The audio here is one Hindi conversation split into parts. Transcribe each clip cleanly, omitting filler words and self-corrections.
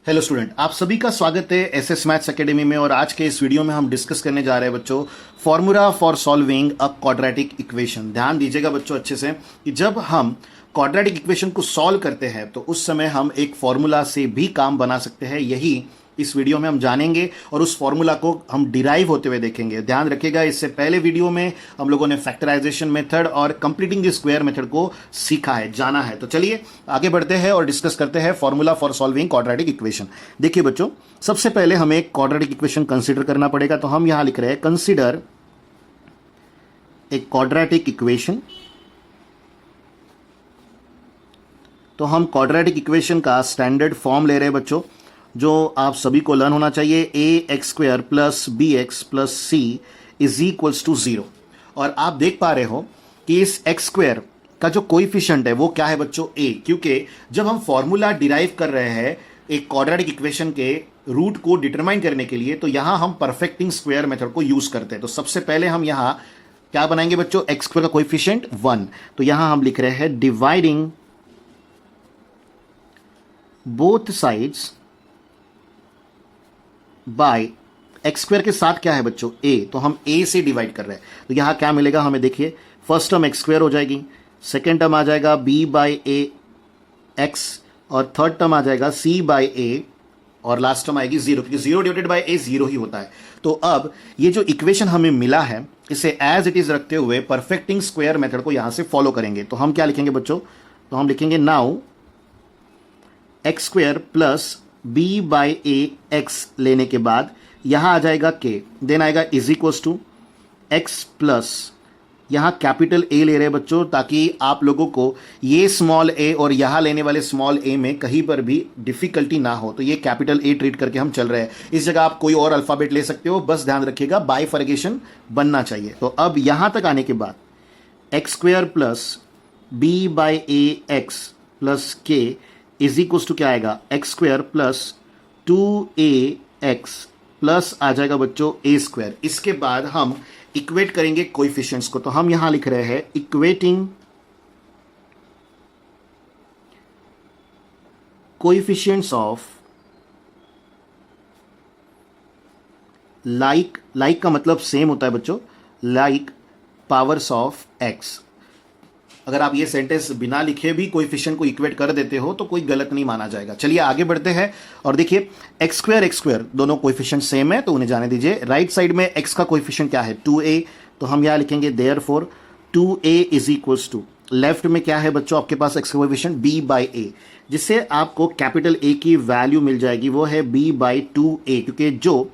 हेलो स्टूडेंट, आप सभी का स्वागत है एसएस मैथ्स एकेडमी में। और आज के इस वीडियो में हम डिस्कस करने जा रहे हैं बच्चों formula for solving a quadratic equation. ध्यान दीजिएगा बच्चों अच्छे से कि जब हम क्वाड्रेटिक इक्वेशन को सॉल्व करते हैं तो उस समय हम एक फॉर्मूला से भी काम बना सकते हैं। यही इस वीडियो में हम जानेंगे और उस फॉर्मूला को हम डिराइव होते हुए देखेंगे। ध्यान रखिएगा, इससे पहले वीडियो में हम लोगों ने फैक्टराइजेशन मेथड और कंप्लीटिंग द स्क्वायर मेथड को सीखा है, जाना है। तो चलिए आगे बढ़ते हैं और डिस्कस करते हैं formula for solving quadratic equation. देखिए बच्चों, सबसे पहले हमें एक क्वाड्रेटिक इक्वेशन कंसीडर करना पड़ेगा। तो हम यहां लिख रहे हैं कंसीडर ए क्वाड्रेटिक इक्वेशन। तो हम क्वाड्रेटिक इक्वेशन का स्टैंडर्ड फॉर्म ले रहे हैं बच्चों, जो आप सभी को लर्न होना चाहिए। A X square plus B X plus C is equals to 0। और आप देख पा रहे हो कि इस एक्स स्क्वायर का जो कोइफिशिएंट है वो क्या है बच्चों, ए। क्योंकि जब हम फॉर्मूला डिराइव कर रहे हैं एक क्वाड्रेटिक इक्वेशन के रूट को डिटरमाइन करने के लिए, तो यहां हम परफेक्टिंग स्क्वायर मेथड को यूज करते हैं। तो सबसे पहले हम यहां क्या बनाएंगे बच्चों, एक्स स्क्वायर का कोइफिशिएंट 1। तो यहां हम लिख रहे हैं dividing both sides by x square के साथ क्या है बच्चों, ए। तो हम ए से डिवाइड कर रहे हैं। तो यहां क्या मिलेगा हमें, देखिए फर्स्ट टर्म एक्स स्क्वायर हो जाएगी, सेकेंड टर्म आ जाएगा बी बाई ए एक्स, और थर्ड टर्म आ जाएगा सी बाई ए, और लास्ट टर्म आएगी 0, क्योंकि 0 डिवाइडेड बाय ए 0 ही होता है। तो अब ये जो इक्वेशन हमें मिला है इसे एज इट इज रखते हुए परफेक्टिंग स्क्वायर मेथड को यहां से फॉलो करेंगे। तो हम क्या लिखेंगे बच्चों, तो हम लिखेंगे now x square plus B by A x लेने के बाद यहां आ जाएगा के, देन आएगा is equals to x plus, यहां कैपिटल ए ले रहे हैं बच्चों ताकि आप लोगों को ये स्मॉल ए और यहां लेने वाले स्मॉल ए में कहीं पर भी डिफिकल्टी ना हो। तो ये कैपिटल ए ट्रीट करके हम चल रहे हैं। इस जगह आप कोई और अल्फाबेट ले सकते हो, बस ध्यान रखिएगा बाइफर्केशन बनना चाहिए। तो अब यहां तक आने के बाद X square plus B by A x plus K is equals to क्या आएगा, X square plus 2a X plus आ जाएगा बच्चों ए स्क्वायर। इसके बाद हम इक्वेट करेंगे कोइफिशिएंट्स को। तो हम यहां लिख रहे हैं इक्वेटिंग कोइफिशिएंट्स ऑफ लाइक का मतलब सेम होता है बच्चों, लाइक पावर्स ऑफ एक्स। अगर आप ये सेंटेंस बिना लिखे भी कोएफिशिएंट को इक्वेट कर देते हो तो कोई गलत नहीं माना जाएगा। चलिए आगे बढ़ते हैं और देखिए एक्स स्क्वायर दोनों कोएफिशिएंट सेम है तो उन्हें जाने दीजिए। राइट साइड में एक्स का कोएफिशिएंट क्या है, 2a। तो हम यहां लिखेंगे therefore 2a is equals to, left में क्या है बच्चों आपके पास एक्स का कोएफिशिएंट b बाई ए, जिससे आपको कैपिटल ए की वैल्यू मिल जाएगी, वो है b बाई 2a। क्योंकि जो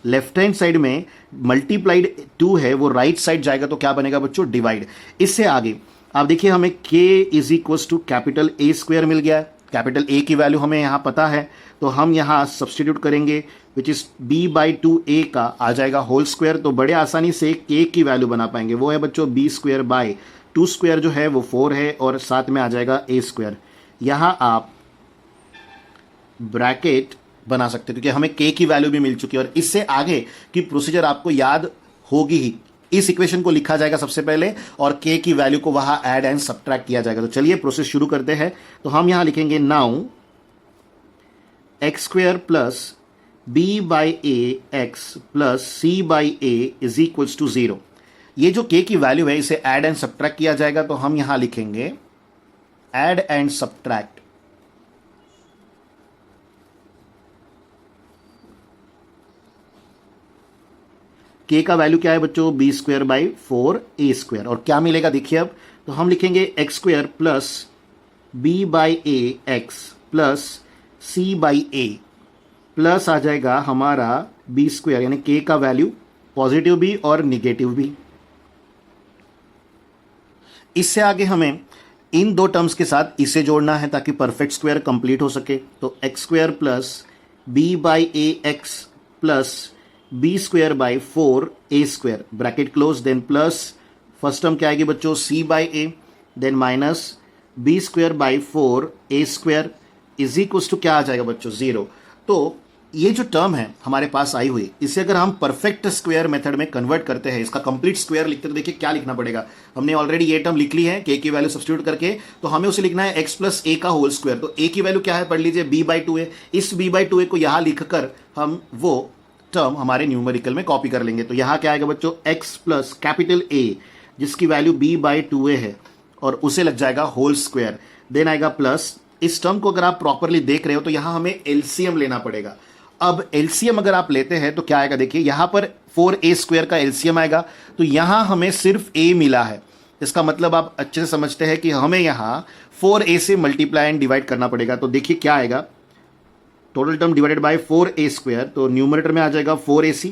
लेफ्ट हैंड साइड में मल्टीप्लाइड 2 है वो राइट साइड जाएगा तो क्या बनेगा बच्चों, डिवाइड। इससे आगे आप देखिए हमें k is equals to capital A square मिल गया है। कैपिटल ए की वैल्यू हमें यहाँ पता है तो हम यहाँ सब्सटीट्यूट करेंगे, which is b by 2a का आ जाएगा होल स्क्वायर। तो बड़े आसानी से k की वैल्यू बना पाएंगे, वो है बच्चों b स्क्वायर बाई 2 स्क्वायर जो है वो 4 है, और साथ में आ जाएगा a स्क्वायर। यहाँ आप ब्रैकेट बना सकते हो क्योंकि हमें k की वैल्यू भी मिल चुकी है। और इससे आगे की प्रोसीजर आपको याद होगी ही। इस इक्वेशन को लिखा जाएगा सबसे पहले और k की वैल्यू को वहां ऐड एंड सब्ट्रैक्ट किया जाएगा। तो चलिए प्रोसेस शुरू करते हैं। तो हम यहां लिखेंगे now x square plus B by A x plus C by a is equals to 0। ये जो k की वैल्यू है इसे ऐड एंड सब्ट्रैक्ट किया जाएगा। तो हम यहां लिखेंगे ऐड एंड सब्ट्रैक्ट k का वैल्यू क्या है बच्चों, B square by 4a square. और क्या मिलेगा देखिए अब, तो हम लिखेंगे X square plus B by A x plus C by A, plus आ जाएगा हमारा बी स्क्वायर, यानी k का वैल्यू पॉजिटिव भी और निगेटिव भी। इससे आगे हमें इन दो टर्म्स के साथ इसे जोड़ना है ताकि परफेक्ट स्क्वायर कंप्लीट हो सके। तो x square plus B by A x plus b square by 4a square, bracket close, then plus first term क्या आएगी बच्चों, c by a, then minus b square by 4a square is equals to क्या आ जाएगा बच्चों, 0। तो ये जो टर्म है हमारे पास आई हुई, इसे अगर हम परफेक्ट स्क्वायर मेथड में कन्वर्ट करते हैं, इसका कंप्लीट स्क्वायर लिखते हैं, तो देखिए क्या लिखना पड़ेगा। हमने ऑलरेडी ये टर्म लिख ली है के की वैल्यू सब्स्टिट्यूट करके, तो हमें उसे लिखना है x प्लस ए का होल स्क्वायर। तो ए की वैल्यू क्या है पढ़ लीजिए, b/2a। इस b/2a को यहां लिखकर हम वो टर्म हमारे न्यूमेरिकल में कॉपी कर लेंगे। तो यहां क्या आएगा बच्चों, x प्लस कैपिटल A जिसकी वैल्यू b/2a है और उसे लग जाएगा होल स्क्वायर, देन आएगा प्लस। इस टर्म को अगर आप प्रॉपरली देख रहे हो तो यहां हमें एलसीएम लेना पड़ेगा। अब एलसीएम अगर आप लेते हैं तो क्या आएगा, देखिए यहां पर 4a² का एलसीएम आएगा, तो यहां हमें सिर्फ a मिला है। इसका मतलब आप अच्छे से समझते हैं कि हमें यहां 4a से मल्टीप्लाई एंड डिवाइड करना पड़ेगा। तो देखिए क्या आएगा, total term divided by 4a², तो न्यूमरेटर में आ जाएगा 4ac,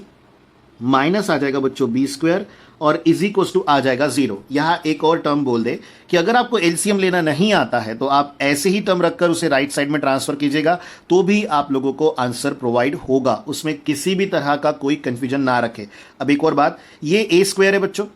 माइनस आ जाएगा बच्चों b² और इज इक्वल्स टू आ जाएगा 0। यहां एक और टर्म बोल दे कि अगर आपको एलसीएम लेना नहीं आता है तो आप ऐसे ही टर्म रखकर उसे राइट साइड में ट्रांसफर कीजिएगा, तो भी आप लोगों को आंसर प्रोवाइड होगा, उसमें किसी भी तरह का कोई कंफ्यूजन ना रखे। अब एक और बात, ये a² है बच्चों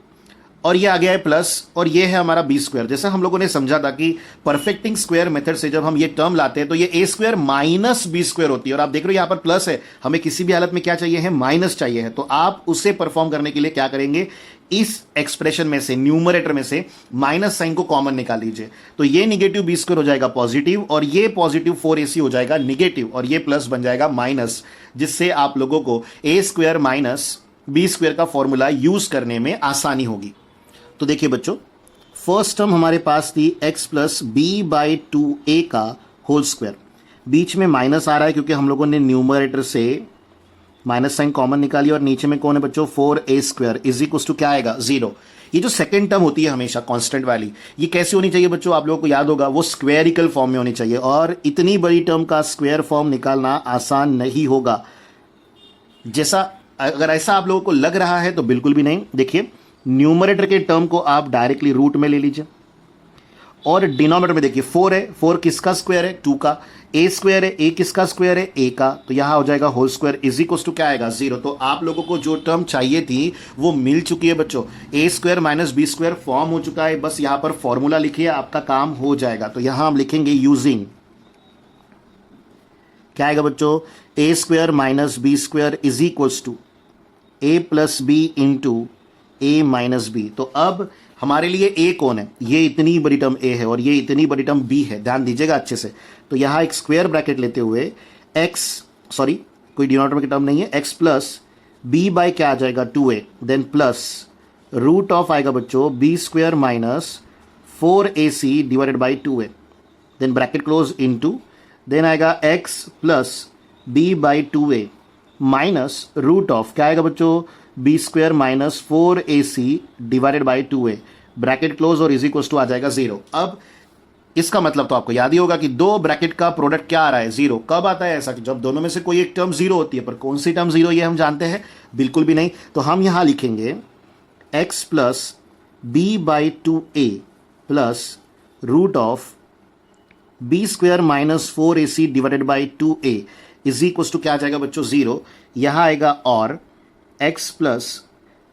और ये आ गया है प्लस, और ये है हमारा b²। जैसा हम लोगों ने समझा था कि परफेक्टिंग स्क्वायर मेथड से जब हम ये टर्म लाते हैं तो ये a² माइनस b² होती है, और आप देख रहे हो यहां पर प्लस है, हमें किसी भी हालत में क्या चाहिए है, माइनस चाहिए है। तो आप उसे परफॉर्म करने के लिए क्या करेंगे, इस एक्सप्रेशन में से, न्यूमरेटर में से माइनस साइन को कॉमन निकाल लीजिए, तो ये निगेटिव b² हो जाएगा पॉजिटिव, और ये पॉजिटिव 4ac हो जाएगा निगेटिव, और ये प्लस बन जाएगा माइनस, जिससे आप लोगों को a² माइनस b² का फॉर्मूला यूज करने में आसानी होगी। तो देखिए बच्चों, फर्स्ट टर्म हमारे पास थी x प्लस b/2a का होल स्क्वायर, बीच में माइनस आ रहा है क्योंकि हम लोगों ने न्यूमरेटर से माइनस साइन कॉमन निकाली, और नीचे में कौन है बच्चों, 4a² इज इक्वल्स टू क्या आएगा, 0। ये जो सेकंड टर्म होती है हमेशा कांस्टेंट वाली, ये कैसी होनी चाहिए बच्चों, आप लोगों को याद होगा, वो स्क्वेरिकल फॉर्म में होनी चाहिए, और इतनी बड़ी टर्म का स्क्वायर फॉर्म निकालना आसान नहीं होगा। जैसा अगर ऐसा आप लोगों को लग रहा है तो बिल्कुल भी नहीं। देखिए न्यूमरेटर के टर्म को आप डायरेक्टली रूट में ले लीजिए, और डिनोमिनेटर में देखिए 4 है, 4 किसका स्क्वायर है, 2 का, a² है, a किसका स्क्वायर है, a का, तो यहां हो जाएगा whole square is equals to क्या आएगा, 0। तो आप लोगों को जो टर्म चाहिए थी वो मिल चुकी है बच्चों, a² माइनस b² फॉर्म हो चुका है, बस यहां पर फॉर्मूला लिखिए, आपका काम हो जाएगा। तो यहां हम लिखेंगे यूजिंग, क्या आएगा बच्चों, a² minus b² is equals to a plus b into a minus b। तो अब हमारे लिए a कौन है, ये इतनी बड़ी टर्म a है और ये इतनी बड़ी टर्म b है, ध्यान दीजिएगा अच्छे से। तो यहां एक स्क्वायर ब्रैकेट लेते हुए कोई डिनोमिनेटर की टर्म नहीं है, x प्लस b बाय क्या आ जाएगा 2a, then plus root of आएगा बच्चों b² minus 4ac divided by 2a, then bracket close into, then आएगा x plus b by 2a minus root of क्या आएगा बच्चों, b² minus 4ac divided by 2a, bracket close और इज इक्वल्स टू आ जाएगा 0। अब इसका मतलब तो आपको याद ही होगा कि दो ब्रैकेट का प्रोडक्ट क्या आ रहा है, 0। कब आता है ऐसा, कि जब दोनों में से कोई एक टर्म 0 होती है, पर कौन सी टर्म 0 ये हम जानते हैं, बिल्कुल भी नहीं। तो हम यहां लिखेंगे x plus b/2a plus root of b² minus 4ac divided by 2a is equals to क्या आ जाएगा बच्चों, 0। यहां आएगा और x plus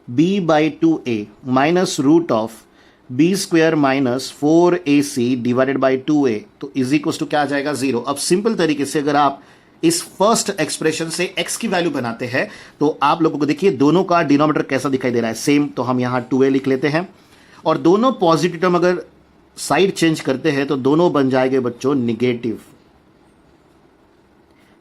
b/2a minus root of b² minus 4ac divided by 2a, तो इज इक्वल्स टू क्या आ जाएगा, 0। अब सिंपल तरीके से अगर आप इस फर्स्ट एक्सप्रेशन से x की वैल्यू बनाते हैं तो आप लोगों को देखिए दोनों का डिनोमिनेटर कैसा दिखाई दे रहा है, सेम। तो हम यहां 2a लिख लेते हैं, और दोनों पॉजिटिव टर्म अगर साइड चेंज करते हैं तो दोनों बन जाएंगे बच्चों निगेटिव।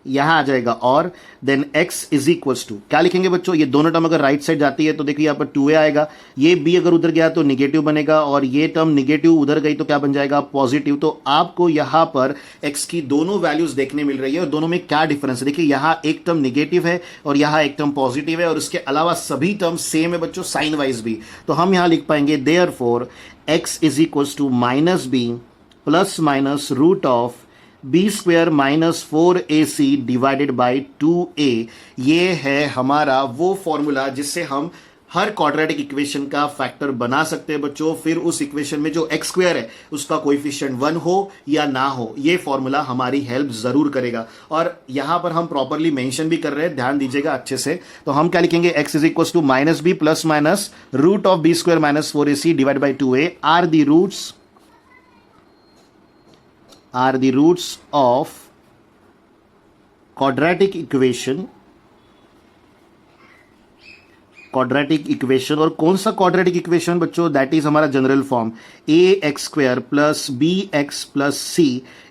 यहां आ जाएगा और then x is equals to क्या लिखेंगे बच्चों, ये दोनों टर्म अगर राइट साइड जाती है तो देखिए यहां पर 2a आएगा, ये b अगर उधर गया तो निगेटिव बनेगा, और ये टर्म निगेटिव उधर गई तो क्या बन जाएगा, पॉजिटिव। तो आपको यहां पर x की दोनों वैल्यूज देखने मिल रही है, और दोनों में क्या डिफरेंस है, देखिए यहां एक टर्म निगेटिव है और यहां एक टर्म पॉजिटिव है, और इसके अलावा सभी टर्म सेम है बच्चों, साइन वाइज भी। तो हम यहां लिख पाएंगे therefore x is equals to minus b plus minus root of b² minus 4ac divided by 2a। ये है हमारा वो फॉर्मूला जिससे हम हर क्वाड्रेटिक इक्वेशन का फैक्टर बना सकते हैं बच्चों। फिर उस इक्वेशन में जो x² है उसका कोएफिशिएंट 1 हो या ना हो, ये फॉर्मूला हमारी हेल्प जरूर करेगा। और यहां पर हम प्रॉपरली मेंशन भी कर रहे हैं, ध्यान दीजिएगा अच्छे से। तो हम क्या लिखेंगे, x is equal to minus b plus minus root of b² minus 4ac divide by 2a are the roots of quadratic equation, और कौन सा क्वाड्रेटिक इक्वेशन बच्चों? दैट इज हमारा general form ax² plus bx plus c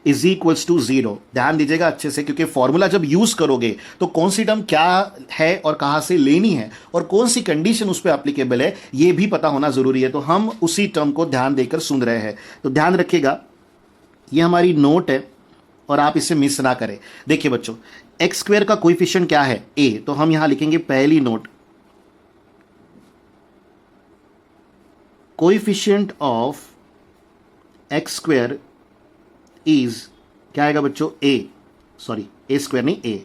is equals to 0। ध्यान दीजिएगा अच्छे से, क्योंकि फॉर्मूला जब यूज करोगे तो कौन सी टर्म क्या है और कहां से लेनी है और कौन सी कंडीशन उस पर एप्लीकेबल है ये भी पता होना जरूरी है। तो हम उसी टर्म को ध्यान देकर सुन रहे हैं, तो ध्यान रखिएगा ये हमारी नोट है और आप इसे मिस ना करें। देखिए बच्चों, x² का कोएफिशिएंट क्या है? a, तो हम यहां लिखेंगे पहली note, coefficient of x² is क्या आएगा बच्चों? a² नहीं a।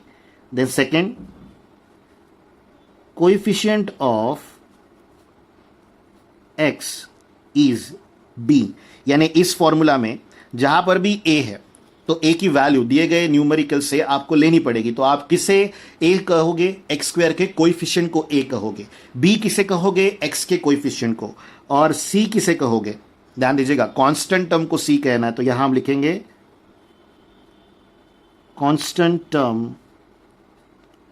Then second, coefficient of x is b, यानी इस फॉर्मूला में जहां पर भी a है तो a की वैल्यू दिए गए न्यूमेरिकल से आपको लेनी पड़ेगी। तो आप किसे a कहोगे? x² के कोएफिशिएंट को a कहोगे, b किसे कहोगे? x के कोएफिशिएंट को, और c किसे कहोगे? ध्यान दीजिएगा कांस्टेंट टर्म को c कहना है, तो यहां हम लिखेंगे कांस्टेंट टर्म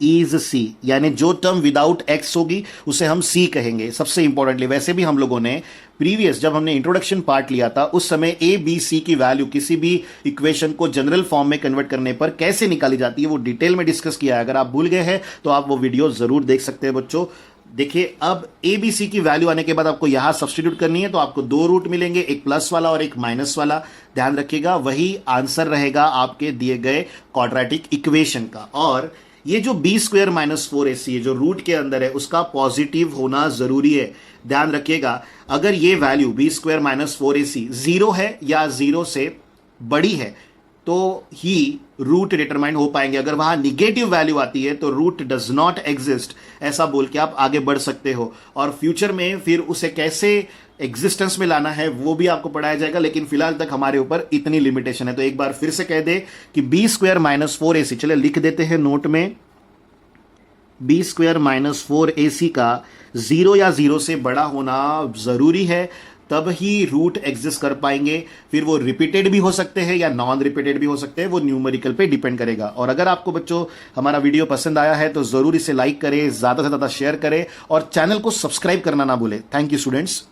इज c, यानी जो टर्म विदाउट x होगी उसे हम c कहेंगे। सबसे इंपॉर्टेंटली, वैसे भी हम लोगों ने प्रीवियस जब हमने इंट्रोडक्शन पार्ट लिया था उस समय a b c की वैल्यू किसी भी इक्वेशन को जनरल फॉर्म में कन्वर्ट करने पर कैसे निकाली जाती है वो डिटेल में डिस्कस किया है। अगर आप भूल गए हैं तो आप वो वीडियो जरूर देख सकते हैं बच्चों। देखिए, अब a b c की वैल्यू आने के बाद आपको यहां सब्स्टिट्यूट करनी है, तो आपको दो रूट मिलेंगे, एक प्लस वाला और एक माइनस वाला। ध्यान रखिएगा वही आंसर रहेगा आपके दिए गए क्वाड्रेटिक इक्वेशन का। और ये जो b² माइनस 4ac जो रूट के अंदर है उसका पॉजिटिव होना जरूरी है। ध्यान रखिएगा, अगर ये वैल्यू b² माइनस 4ac 0 है या 0 से बड़ी है तो ही रूट डिटरमाइन हो पाएंगे। अगर वहां निगेटिव वैल्यू आती है तो रूट डज नॉट एग्जिस्ट, ऐसा बोल के आप आगे बढ़ सकते हो। और फ्यूचर में फिर उसे कैसे एग्जिस्टेंस में लाना है वो भी आपको पढ़ाया जाएगा, लेकिन फिलहाल तक हमारे ऊपर इतनी लिमिटेशन है। तो एक बार फिर से कह दे कि b² माइनस 4ac, चले लिख देते हैं नोट में, b² माइनस 4ac का 0 या 0 से बड़ा होना जरूरी है, तब ही रूट एग्जिस्ट कर पाएंगे। फिर वो रिपीटेड भी हो सकते हैं या नॉन रिपीटेड भी हो सकते हैं, वो न्यूमेरिकल पे डिपेंड करेगा। और अगर आपको बच्चों हमारा वीडियो पसंद आया है तो जरूर इसे लाइक करें, ज्यादा से ज्यादा शेयर करें और चैनल को सब्सक्राइब करना ना भूलें। Thank you students.